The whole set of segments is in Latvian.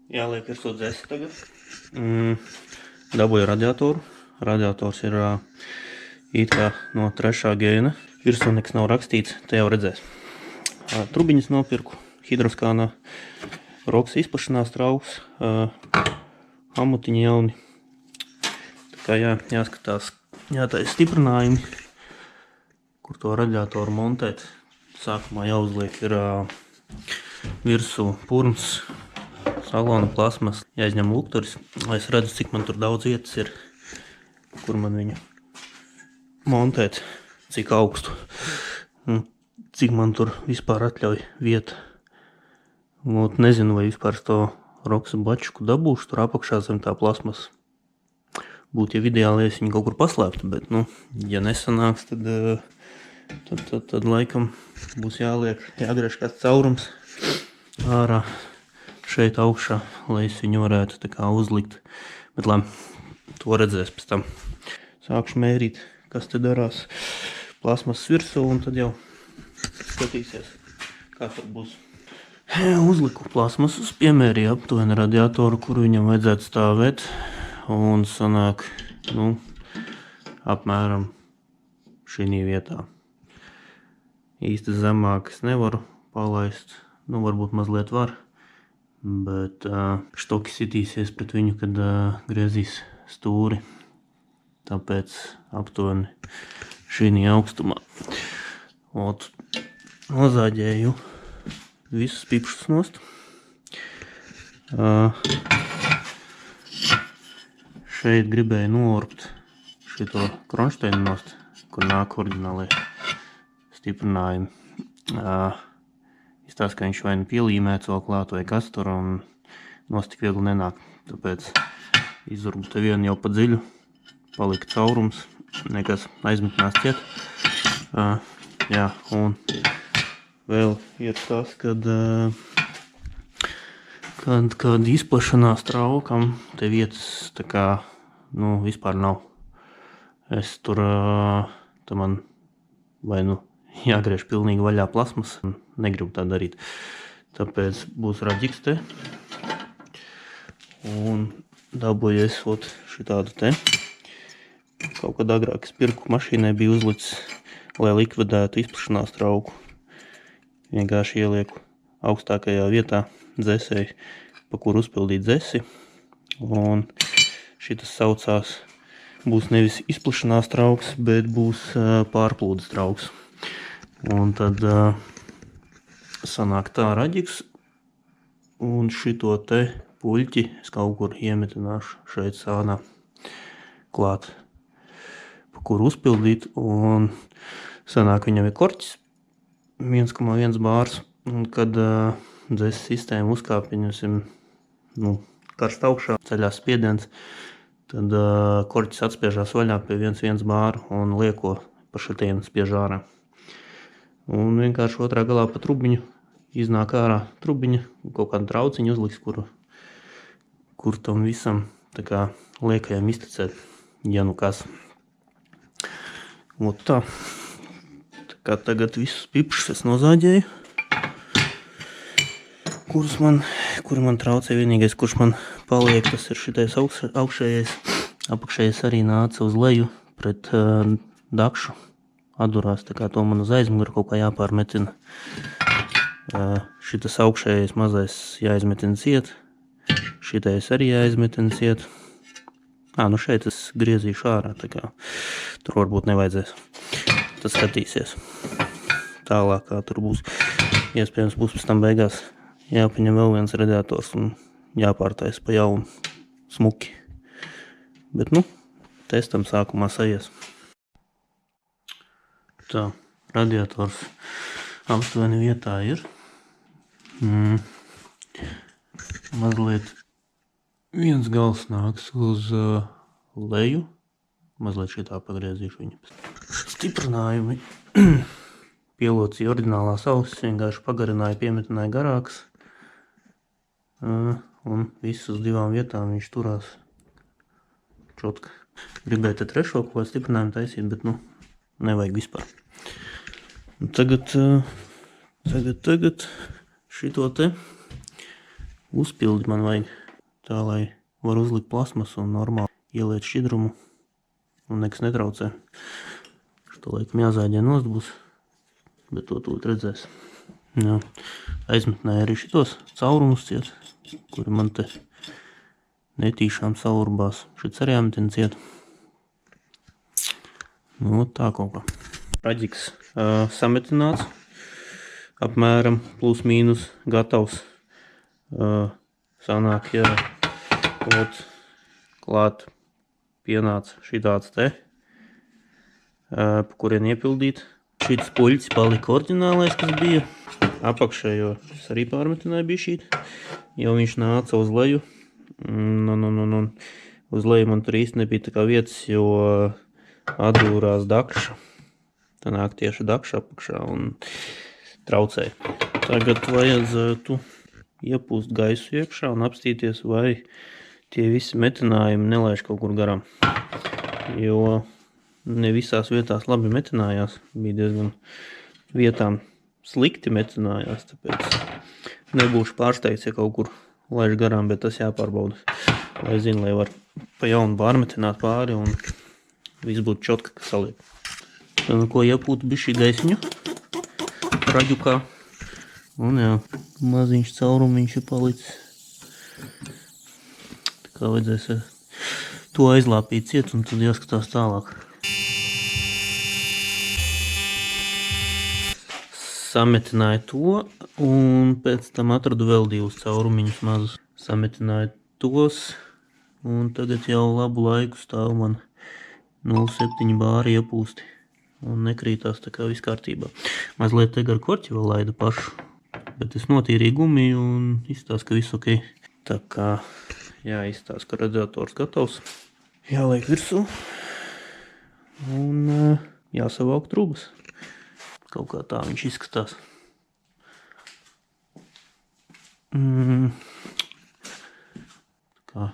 Jāliek virsū dzesi tagad. Dabūju radiatoru. Radiators ir it kā no 3. gēna. Virsū nekas nav rakstīts, te jau redzēs. Trubiņas nopirku, hidroskānā, rokas izplašanās trauks, amutiņi jauni. Tā kā jāskatās, jātaisa stiprinājumi, kur to radiatoru montēt. Sākumā jāuzliek ir virsū purns, salona plasmas, jāizņem lukturis, lai es redzu, cik man tur daudz vietas ir, kur man viņu montēt, cik augstu, cik man tur vispār atļauj vieta. Nezinu, vai vispār to roksa bačuku dabūšu tur apakšā zem tā plasmas. Būtu jau ideāli, ja es viņu kaut kur paslēptu, bet, ja nesanāks, tad laikam būs jāgriež kāds caurums ārā šeit augšā, lai es viņu varētu tā kā uzlikt. Bet labi, to redzēs pēc tam. Sākšu mērīt, kas te darās plasmas virsū, un tad jau skatīsies, kā tur būs. Uzliku plasmasus, piemērīju aptuveni radiatoru, kur viņam vajadzētu stāvēt, un sanāk, apmēram šī vietā. Īsti zemāk es nevaru palaist, varbūt mazliet var, bet štoki sitīsies pret viņu, kad griezīs stūri, tāpēc aptuveni šī augstumā. Nozāģēju visus pipšus nost. Šeit gribēju nourbt šito kronšteinu nost, kur nāk oriģinālai stiprinājumi. Izstāst, ka viņš vai pielīmēts vēl klāt vai kas tur, un nost tik viegli nenāk. Tāpēc izurbu te vienu jau pa dziļu, palika caurums, nekas aizmetinās ciet. Un vēl ir tas, kad izplašanās traukam te vietas tā kā, vispār nav. Es tur, man vai jāgriež pilnīgi vaļā plasmas, negribu tā darīt. Tāpēc būs raģiks te. Un dabūju es šitādu te. Kaut kad agrāk es pirku mašīnai, bija uzlicis, lai likvidētu izplašanās trauku. Vienkārši ielieku augstākajā vietā dzesēji, pa kuru uzpildīt dzesi. Un šitas saucās, būs nevis izplašanās trauks, bet būs pārplūdes trauks. Un tad sanāk tā raģiks, un šito te puļķi es kaut kur iemetināšu šeit sānā klāt, pa kuru uzpildīt, un sanāk viņam ir korķis 1,1 bārs, un kad dzēs sistēma uzkāp, viņam karst augšā, ceļās spiediens, tad korķis atspiežās vaļā pie 1,1 bāru un lieko pa šitien spiež ārā. Un vienkārši otrā galā pa trubiņu iznāk ārā trubiņa, kaut kādu trauciņu uzliks, kur tam visam tā kā liekajam iztecēt, ja kas. Tā kā tagad visus pipšus es nozāģēju, kuri man traucē. Vienīgais, kurš man paliek, tas ir šitais augšējais, apakšējais arī nāca uz leju pret dakšu. Atdurās, tā kā to man uz aizmuguri kaut kā jāpārmetina. Šitas augšējais mazais jāizmetina ciet, šitais arī jāizmetina ciet. Šeit es griezīšu ārā, tā kā tur varbūt nevajadzēs. Tad skatīsies tālāk, kā tur būs. Iespējams būs pēc tam beigās jāpaņem vēl viens radiators un jāpārtais pa jaunu smuki. Bet, testam sākumā sajies. Tā, radiators aptuveni vietā ir. Mazliet viens gals nāks uz leju. Mazliet šitā pagriezīšu viņu. Stiprinājumi. Pielocīja oriģinālās ausis, vienkārši pagarināja, piemetināja garāks. Un viss uz 2 vietām viņš turās čotka. Gribēju te trešo ko stiprinājumu taisīt, bet, nevajag vispār. Tagad šito te uzpildi man vajag tā, lai var uzlikt plasmasu un normāli ieliet šķidrumu un nekas netraucē. Šo laikam jāzāģē nost būs, bet to tūlīt redzēs. Jā. Aizmetnēju arī šitos caurumus ciet, kuri man te netīšām saurbās. Šits arī jāmetina ciet. Nu, tā kaut kā. Raģiks sametināts, apmēram plus mīnus gatavs. Sanāk, ja klāt pienāca šitāds te, pa kurien iepildīt. Šits puļķis palika oriģinālais, kas bija. Apakšējo es arī pārmetināju bišķīt, jo viņš nāca uz leju. Uz leju man tur īsti nebija tā kā vietas, jo atdūrās dakša. Tā nāk tieši dakša apakšā un traucēja. Tagad vajadzētu iepūst gaisu iekšā un apstīties, vai tie visi metinājumi nelaiž kaut kur garām. Jo ne visās vietās labi metinājās, bija diezgan vietām slikti metinājās, tāpēc nebūšu pārsteigts, ja kaut kur laiž garām, bet tas jāpārbauda. Lai zinu, lai var pa jaunu pārmetināt pāri un viss būtu čotka, kas saliek. Ko iepūtu bišķi gaisiņu raģukā. Un jā, maziņš caurumiņš ir palicis. Tā kā vajadzēs to aizlāpīt ciet un tad jāskatās tālāk. Sametināju to un pēc tam atradu vēl divus caurumiņus mazus. Sametināju tos un tagad jau labu laiku stāv man 0,7 bāri iepūsti un nekrītās, tā kā viss kārtībā. Mazliet te gar korķi vēl laida pašu, bet es notīrīju gumiju un izstāst, ka viss ok. Tā kā jāizstāst, ka radiators gatavs. Jāliek virsū un jāsavalk trubas. Kaut kā tā viņš izskatās. Kā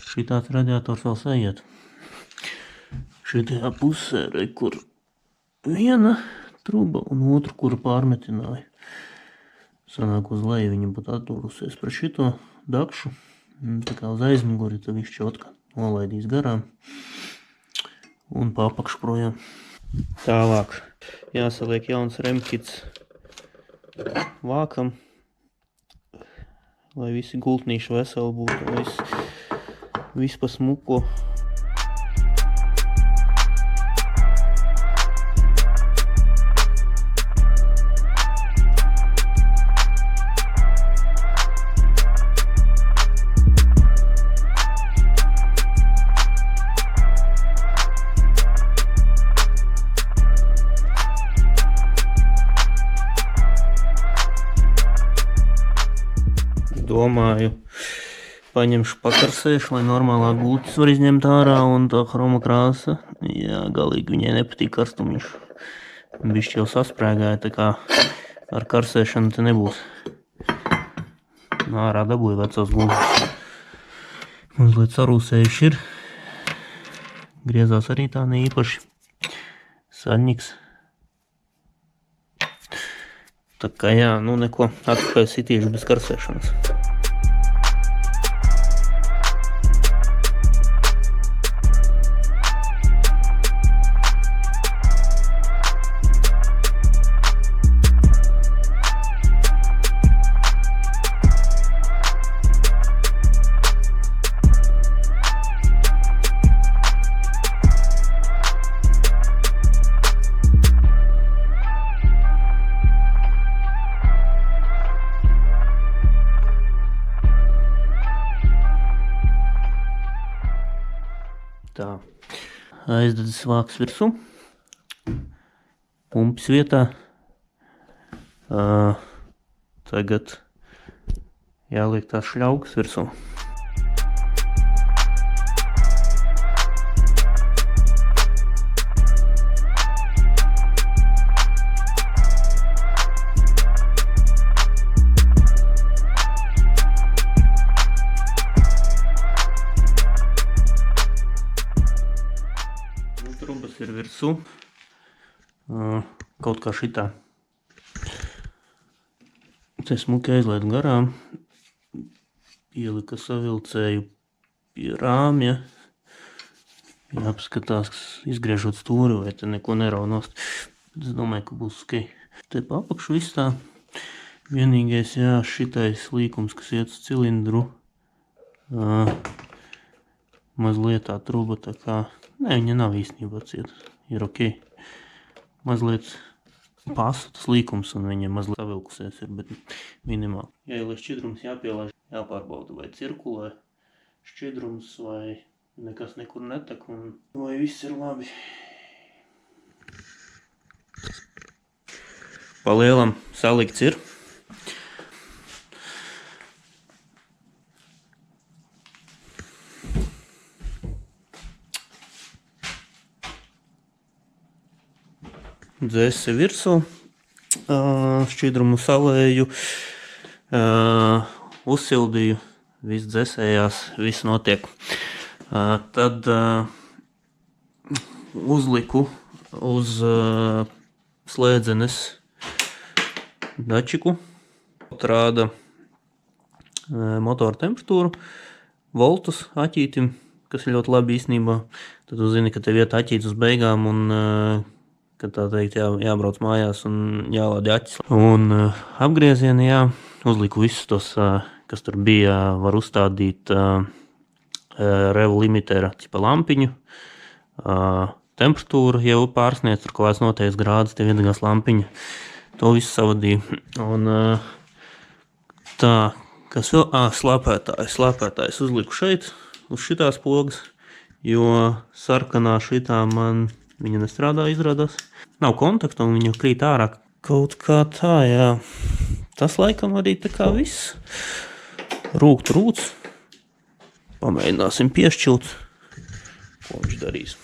šitāds radiators vēl sajiet. Šitajā pusē, kur viena truba un otru, kuru pārmetināju. Sanāk uz leju viņa būtu atdūrusies par šito dakšu. Tā kā uz aizmuguri, tad viņš čotka nolaidīs garām un papakšu projām. Tālāk jāsaliek jauns remkits vākam, lai visi gultnīši veseli būtu, lai viss pa smuko. Domāju, paņemšu pakarsēšu, lai normālā gultis var izņemt ārā un tā hroma krāsa. Jā, galīgi viņai nepatīk karstumiņš. Bišķi jau sasprēgāja, tā kā ar karsēšanu te nebūs. Ārā dabūju vecos gultis. Mazliet sarūsējuši ir. Griezās arī tā neīpaši. Saņiks. Tā kā jā, nu neko, atpakaļ sitīšu bez karsēšanas. Tā, aizdedzis vāks virsū, pumpis vietā. Tagad jāliek tās šļaukas virsū. Trubas ir virsū, kaut kā šitā. Te smuki aizlaid garām, Pielika savilcēju pie rāmja. Jāpaskatās, izgriežot stūri, vai te neko neraunost. Bet es domāju, ka būs ok. Te pa apakšu viss tā. Vienīgais, jā, šitais līkums, kas iet uz cilindru. Mazliet tā truba tā kā... Nē, viņa nav īstenībā cieta. Ir ok. Mazliet pasa tas līkums un viņa mazliet savilkusies ir, bet minimāli. Ja ir šķidrums jāpielaiž, jāpārbauda, vai cirkulē šķidrums, vai nekas nekur netek un vai viss ir labi. Palielam salikts ir. Dzēsi virsū, šķidrumu salēju, uzsildīju, viss dzēsējās, viss notiek. Tad uzliku uz slēdzenes dačiku, rāda motora temperatūru, voltus aķītim, kas ir ļoti labi īstenībā. Tad tu zini, ka tev iet aķīts uz beigām un kad tā teikt jābrauc mājās un jālādi aķis. Un apgriezieni, jā, uzliku visus tos, kas tur bija, var uzstādīt revu limitera tipa lampiņu. Temperatūra jau pārsniedz, tur kaut kāds noteikts grādus, tev iedegās lampiņa. To visu savadīju. Un tā, kas vēl? Slāpētājs uzliku šeit, uz šitās pogas, jo sarkanā šitā man viņa nestrādā, izrādās. Nav kontakta un viņa krīt ārā. Kaut kā tā, jā. Tas laikam arī tā kā viss. Rūts. Pamēģināsim piešķilt, ko viņš darīs.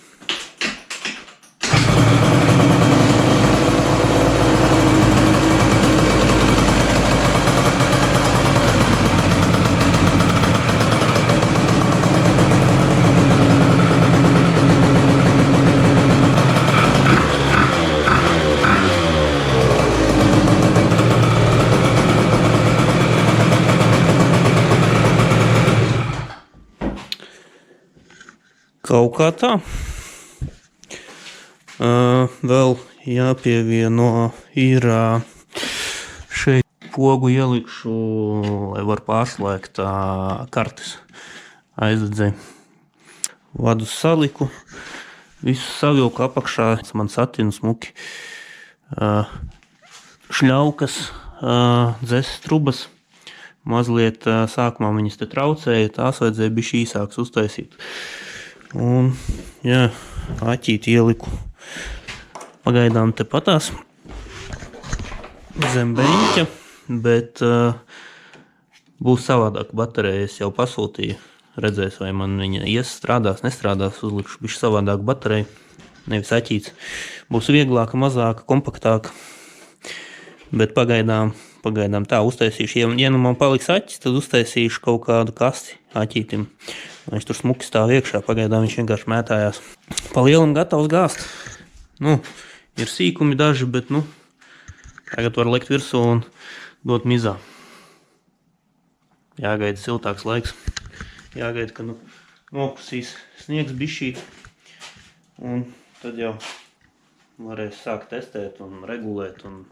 Kaut kā tā. Vēl jāpievieno ir šeit pogu ielikšu, lai var pārslēgt kartes aizdedzē. Vadu saliku, visu savilku apakšā, man satina smuki. Šļaukas, dzēses trubas. Mazliet sākumā viņas te traucēja, tās vajadzēja bišķi īsāks uztaisīt. Un, jā, aķīti ieliku pagaidām te patās zem beņķa, bet būs savādāk baterija. Es jau pasūtīju, redzēs, vai man viņa strādās, nestrādās, uzlikšu bišķi savādāk bateriju, nevis aķīts. Būs vieglāka, mazāka, kompaktāka, bet pagaidām tā uztaisīšu. Ja nu man paliks aķis, tad uztaisīšu kaut kādu kasti aķītim. Viņš tur smuki stāv iekšā, pagaidām viņš vienkārši mētājās. Pa lielam gatavs gāzt. Ir sīkumi daži, bet tagad var likt virsū un dot mizā. Jāgaida siltāks laiks. Jāgaida, ka nokusīs sniegs bišķīt. Un tad jau varēs sākt testēt un regulēt un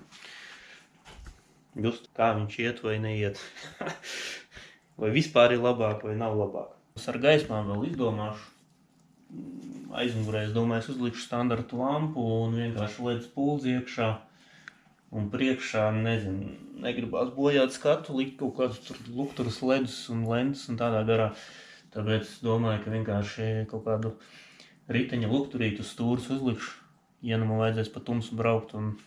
just, kā viņš iet vai neiet. Vai vispār ir labāk vai nav labāk. Ar gaismām vēl izdomāšu. Aizmugurē, es domāju, es uzlikšu standartu lampu un vienkārši LED spulzi iekšā. Un priekšā, nezinu, negribās bojāt skatu, likt kaut kādus tur lukturus, ledus un lentes un tādā garā. Tāpēc es domāju, ka vienkārši kaut kādu riteņa lukturītu stūrus uzlikšu. Ja nu man vajadzēs pa tumsu braukt un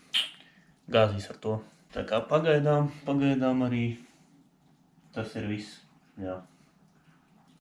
gāzīs ar to. Tā kā pagaidām arī tas ir viss. Jā.